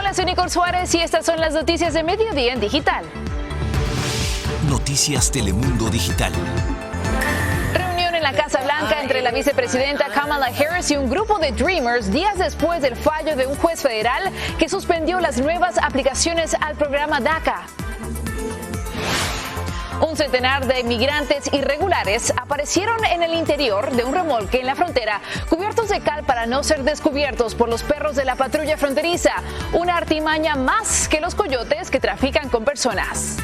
Hola, soy Nicole Suárez y estas son las noticias de Mediodía en Digital. Noticias Telemundo Digital. Reunión en la Casa Blanca entre la vicepresidenta Kamala Harris y un grupo de Dreamers días después del fallo de un juez federal que suspendió las nuevas aplicaciones al programa DACA. Un centenar de inmigrantes irregulares aparecieron en el interior de un remolque en la frontera, cubiertos de cal para no ser descubiertos por los perros de la patrulla fronteriza. Una artimaña más que los coyotes que trafican con personas.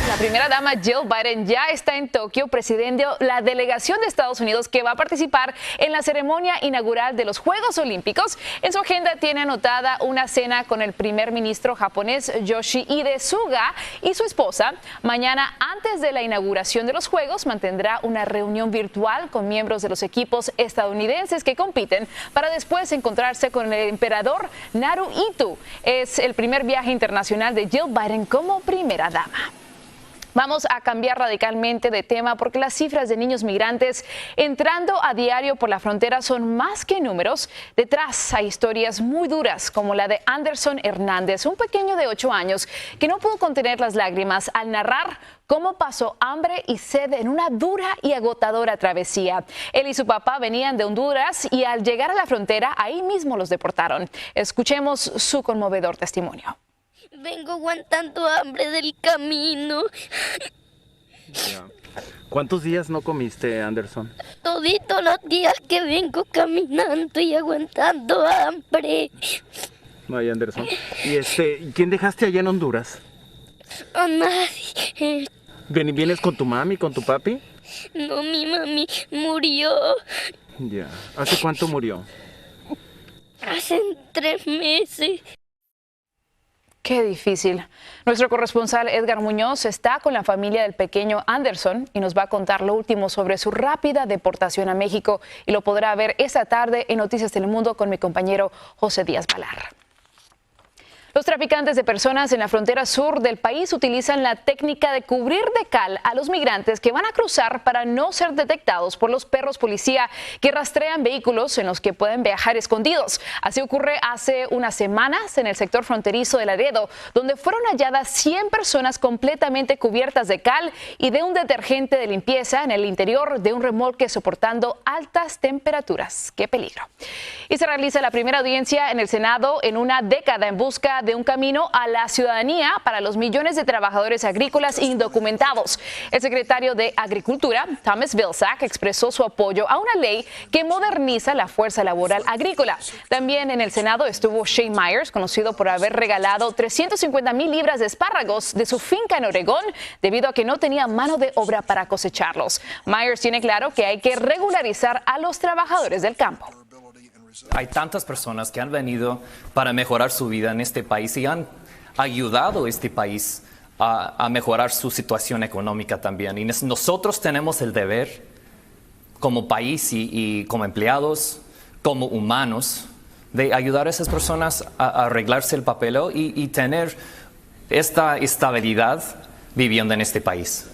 La primera dama Jill Biden ya está en Tokio presidiendo la delegación de Estados Unidos que va a participar en la ceremonia inaugural de los Juegos Olímpicos. En su agenda tiene anotada una cena con el primer ministro japonés Yoshihide Suga y su esposa. Mañana, antes de la inauguración de los Juegos, mantendrá una reunión virtual con miembros de los equipos estadounidenses que compiten para después encontrarse con el emperador Naruhito. Es el primer viaje internacional de Jill Biden como primera dama. Vamos a cambiar radicalmente de tema porque las cifras de niños migrantes entrando a diario por la frontera son más que números. Detrás hay historias muy duras como la de Anderson Hernández, un pequeño de 8 años que no pudo contener las lágrimas al narrar cómo pasó hambre y sed en una dura y agotadora travesía. Él y su papá venían de Honduras y al llegar a la frontera ahí mismo los deportaron. Escuchemos su conmovedor testimonio. Vengo aguantando hambre del camino. Ya. ¿Cuántos días no comiste, Anderson? Toditos los días que vengo caminando y aguantando hambre. Ay, Anderson. ¿Y quién dejaste allá en Honduras? A nadie. ¿Vienes con tu mami, con tu papi? No, mi mami murió. Ya. ¿Hace cuánto murió? Hace 3 meses. Qué difícil. Nuestro corresponsal Edgar Muñoz está con la familia del pequeño Anderson y nos va a contar lo último sobre su rápida deportación a México y lo podrá ver esta tarde en Noticias Telemundo con mi compañero José Díaz Balar. Los traficantes de personas en la frontera sur del país utilizan la técnica de cubrir de cal a los migrantes que van a cruzar para no ser detectados por los perros policía que rastrean vehículos en los que pueden viajar escondidos. Así ocurre hace unas semanas en el sector fronterizo de Laredo, donde fueron halladas 100 personas completamente cubiertas de cal y de un detergente de limpieza en el interior de un remolque soportando altas temperaturas. ¡Qué peligro! Y se realiza la primera audiencia en el Senado en una década en busca de un camino a la ciudadanía para los millones de trabajadores agrícolas indocumentados. El secretario de Agricultura, Thomas Vilsack, expresó su apoyo a una ley que moderniza la fuerza laboral agrícola. También en el Senado estuvo Shane Myers, conocido por haber regalado 350,000 libras de espárragos de su finca en Oregón debido a que no tenía mano de obra para cosecharlos. Myers tiene claro que hay que regularizar a los trabajadores del campo. Hay tantas personas que han venido para mejorar su vida en este país y han ayudado a este país a mejorar su situación económica también. Y nosotros tenemos el deber como país y como empleados, como humanos, de ayudar a esas personas a arreglarse el papeleo y tener esta estabilidad viviendo en este país.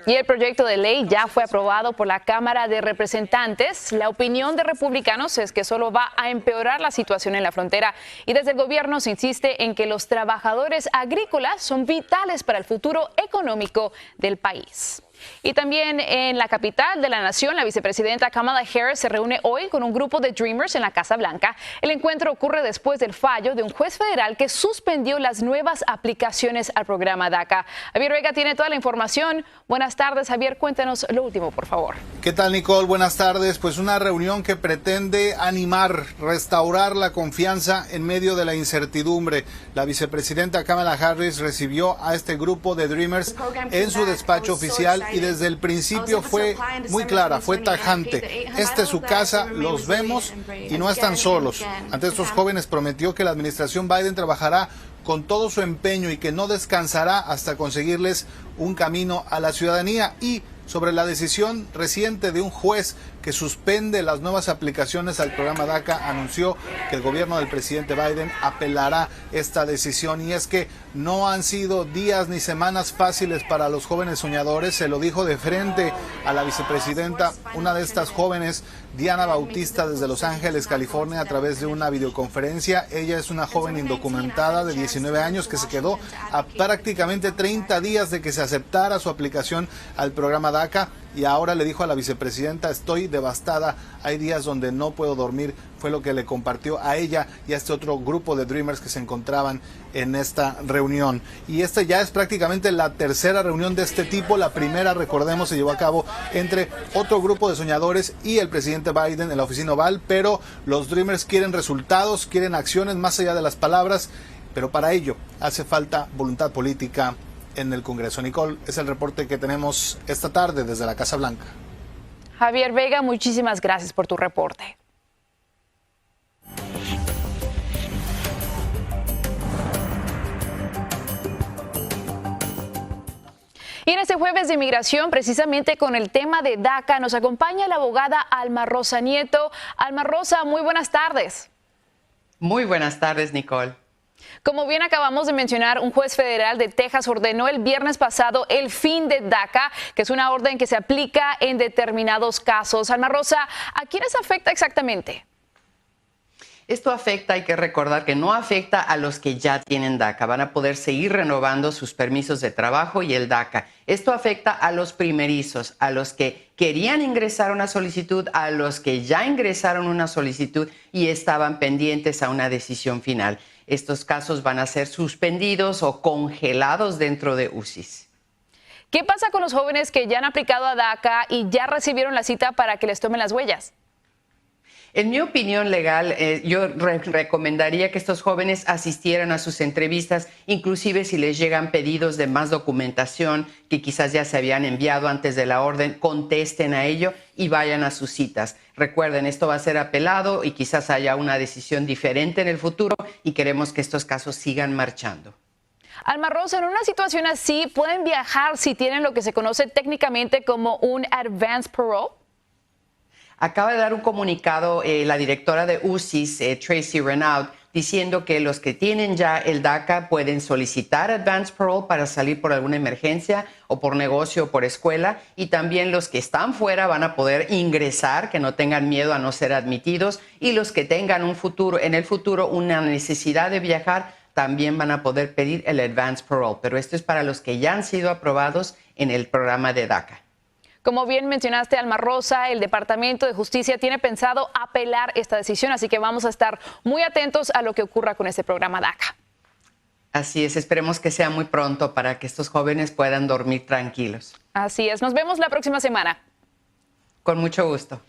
Y el proyecto de ley ya fue aprobado por la Cámara de Representantes. La opinión de republicanos es que solo va a empeorar la situación en la frontera y desde el gobierno se insiste en que los trabajadores agrícolas son vitales para el futuro económico del país. Y también en la capital de la nación, la vicepresidenta Kamala Harris se reúne hoy con un grupo de Dreamers en la Casa Blanca. El encuentro ocurre después del fallo de un juez federal que suspendió las nuevas aplicaciones al programa DACA. Javier Vega tiene toda la información. Buenas tardes, Javier. Cuéntanos lo último, por favor. ¿Qué tal, Nicole? Buenas tardes. Pues una reunión que pretende animar, restaurar la confianza en medio de la incertidumbre. La vicepresidenta Kamala Harris recibió a este grupo de Dreamers en su despacho oficial y desde el principio fue muy clara, fue tajante. Esta es su casa, los vemos y no están solos. Ante estos jóvenes prometió que la administración Biden trabajará con todo su empeño y que no descansará hasta conseguirles un camino a la ciudadanía. Y sobre la decisión reciente de un juez que suspende las nuevas aplicaciones al programa DACA, anunció que el gobierno del presidente Biden apelará esta decisión. Y es que no han sido días ni semanas fáciles para los jóvenes soñadores. Se lo dijo de frente a la vicepresidenta, una de estas jóvenes, Diana Bautista, desde Los Ángeles, California, a través de una videoconferencia. Ella es una joven indocumentada de 19 años que se quedó a prácticamente 30 días de que se aceptara su aplicación al programa DACA, y ahora le dijo a la vicepresidenta: estoy devastada, hay días donde no puedo dormir. Fue lo que le compartió a ella y a este otro grupo de Dreamers que se encontraban en esta reunión. Y esta ya es prácticamente la tercera reunión de este tipo. La primera, recordemos, se llevó a cabo entre otro grupo de soñadores y el presidente Biden en la oficina oval, pero los Dreamers quieren resultados, quieren acciones más allá de las palabras, pero para ello hace falta voluntad política en el Congreso. Nicole, es el reporte que tenemos esta tarde desde la Casa Blanca. Javier Vega, muchísimas gracias por tu reporte. Y en este jueves de inmigración, precisamente con el tema de DACA, nos acompaña la abogada Alma Rosa Nieto. Alma Rosa, muy buenas tardes. Muy buenas tardes, Nicole. Como bien acabamos de mencionar, un juez federal de Texas ordenó el viernes pasado el fin de DACA, que es una orden que se aplica en determinados casos. Alma Rosa, ¿a quiénes afecta exactamente? Esto afecta, hay que recordar que no afecta a los que ya tienen DACA. Van a poder seguir renovando sus permisos de trabajo y el DACA. Esto afecta a los primerizos, a los que querían ingresar una solicitud, a los que ya ingresaron una solicitud y estaban pendientes a una decisión final. Estos casos van a ser suspendidos o congelados dentro de UCIS. ¿Qué pasa con los jóvenes que ya han aplicado a DACA y ya recibieron la cita para que les tomen las huellas? En mi opinión legal, yo recomendaría que estos jóvenes asistieran a sus entrevistas, inclusive si les llegan pedidos de más documentación que quizás ya se habían enviado antes de la orden, contesten a ello y vayan a sus citas. Recuerden, esto va a ser apelado y quizás haya una decisión diferente en el futuro y queremos que estos casos sigan marchando. Alma Rosa, en una situación así, ¿pueden viajar si tienen lo que se conoce técnicamente como un advance parole? Acaba de dar un comunicado la directora de UCIS, Tracy Renaud, diciendo que los que tienen ya el DACA pueden solicitar advance parole para salir por alguna emergencia o por negocio o por escuela, y también los que están fuera van a poder ingresar, que no tengan miedo a no ser admitidos, y los que tengan en el futuro una necesidad de viajar también van a poder pedir el advance parole, pero esto es para los que ya han sido aprobados en el programa de DACA. Como bien mencionaste, Alma Rosa, el Departamento de Justicia tiene pensado apelar esta decisión, así que vamos a estar muy atentos a lo que ocurra con este programa DACA. Así es, esperemos que sea muy pronto para que estos jóvenes puedan dormir tranquilos. Así es, nos vemos la próxima semana. Con mucho gusto.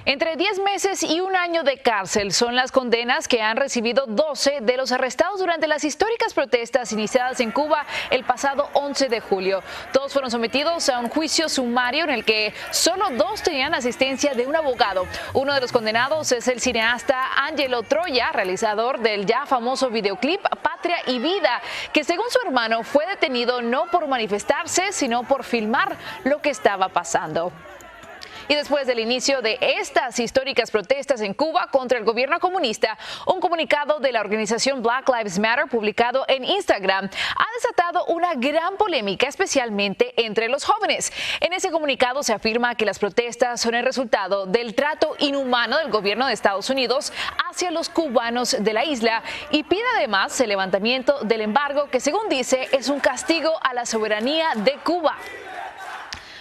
Entre 10 meses y 1 año de cárcel son las condenas que han recibido 12 de los arrestados durante las históricas protestas iniciadas en Cuba el pasado 11 de julio. Todos fueron sometidos a un juicio sumario en el que solo 2 tenían asistencia de un abogado. Uno de los condenados es el cineasta Angelo Troya, realizador del ya famoso videoclip Patria y Vida, que según su hermano fue detenido no por manifestarse, sino por filmar lo que estaba pasando. Y después del inicio de estas históricas protestas en Cuba contra el gobierno comunista, un comunicado de la organización Black Lives Matter publicado en Instagram ha desatado una gran polémica, especialmente entre los jóvenes. En ese comunicado se afirma que las protestas son el resultado del trato inhumano del gobierno de Estados Unidos hacia los cubanos de la isla y pide además el levantamiento del embargo que, según dice, es un castigo a la soberanía de Cuba.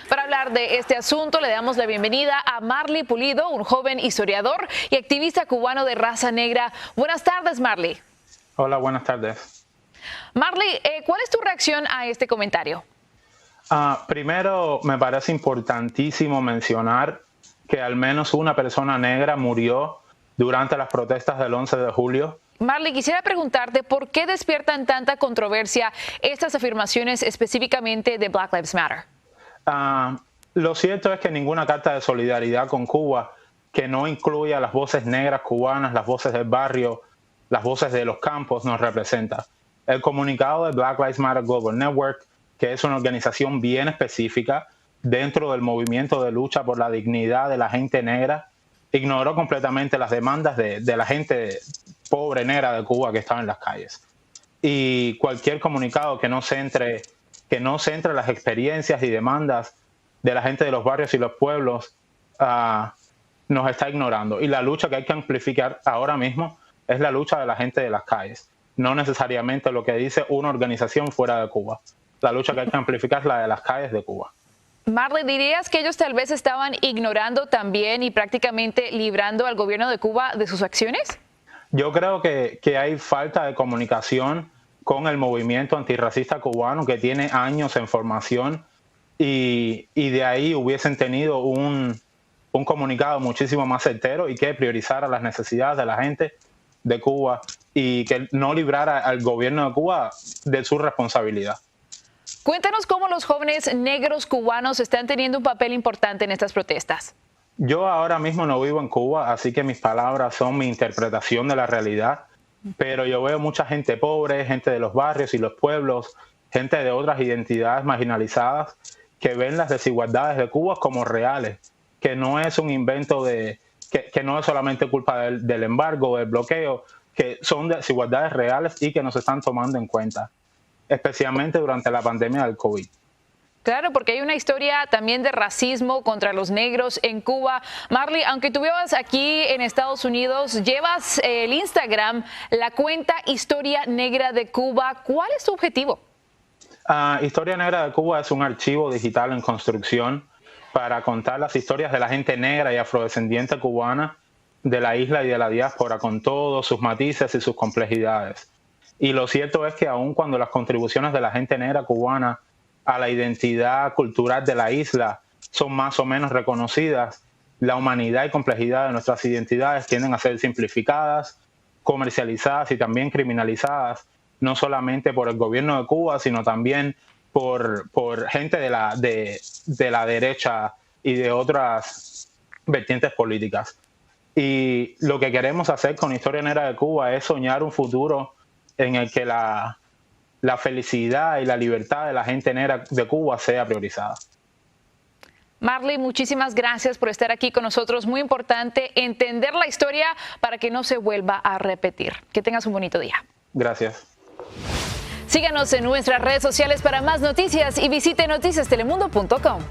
Para hablar de este asunto, le damos la bienvenida a Marley Pulido, un joven historiador y activista cubano de raza negra. Buenas tardes, Marley. Hola, buenas tardes. Marley, ¿cuál es tu reacción a este comentario? Primero, me parece importantísimo mencionar que al menos una persona negra murió durante las protestas del 11 de julio. Marley, quisiera preguntarte por qué despiertan tanta controversia estas afirmaciones específicamente de Black Lives Matter. Lo cierto es que ninguna carta de solidaridad con Cuba que no incluya las voces negras cubanas, las voces del barrio, las voces de los campos nos representa. El comunicado de Black Lives Matter Global Network, que es una organización bien específica dentro del movimiento de lucha por la dignidad de la gente negra, ignoró completamente las demandas de la gente pobre negra de Cuba que estaba en las calles. Y cualquier comunicado que no centre las experiencias y demandas de la gente de los barrios y los pueblos nos está ignorando. Y la lucha que hay que amplificar ahora mismo es la lucha de la gente de las calles, no necesariamente lo que dice una organización fuera de Cuba. La lucha que hay que amplificar es la de las calles de Cuba. Marley, ¿dirías que ellos tal vez estaban ignorando también y prácticamente librando al gobierno de Cuba de sus acciones? Yo creo que hay falta de comunicación con el movimiento antirracista cubano, que tiene años en formación, y de ahí hubiesen tenido un comunicado muchísimo más certero y que priorizara las necesidades de la gente de Cuba y que no librara al gobierno de Cuba de su responsabilidad. Cuéntanos cómo los jóvenes negros cubanos están teniendo un papel importante en estas protestas. Yo ahora mismo no vivo en Cuba, así que mis palabras son mi interpretación de la realidad, pero yo veo mucha gente pobre, gente de los barrios y los pueblos, gente de otras identidades marginalizadas que ven las desigualdades de Cuba como reales, que no es un invento que no es solamente culpa del embargo, del bloqueo, que son desigualdades reales y que nos están tomando en cuenta, especialmente durante la pandemia del COVID. Claro, porque hay una historia también de racismo contra los negros en Cuba. Marley, aunque tú vivas aquí en Estados Unidos, llevas el Instagram, la cuenta Historia Negra de Cuba. ¿Cuál es tu objetivo? Historia Negra de Cuba es un archivo digital en construcción para contar las historias de la gente negra y afrodescendiente cubana de la isla y de la diáspora, con todos sus matices y sus complejidades. Y lo cierto es que aun cuando las contribuciones de la gente negra cubana a la identidad cultural de la isla son más o menos reconocidas, la humanidad y complejidad de nuestras identidades tienden a ser simplificadas, comercializadas y también criminalizadas, no solamente por el gobierno de Cuba, sino también por gente de la derecha y de otras vertientes políticas. Y lo que queremos hacer con Historia Negra de Cuba es soñar un futuro en el que la felicidad y la libertad de la gente negra de Cuba sea priorizada. Marley, muchísimas gracias por estar aquí con nosotros. Muy importante entender la historia para que no se vuelva a repetir. Que tengas un bonito día. Gracias. Síganos en nuestras redes sociales para más noticias y visite noticiastelemundo.com.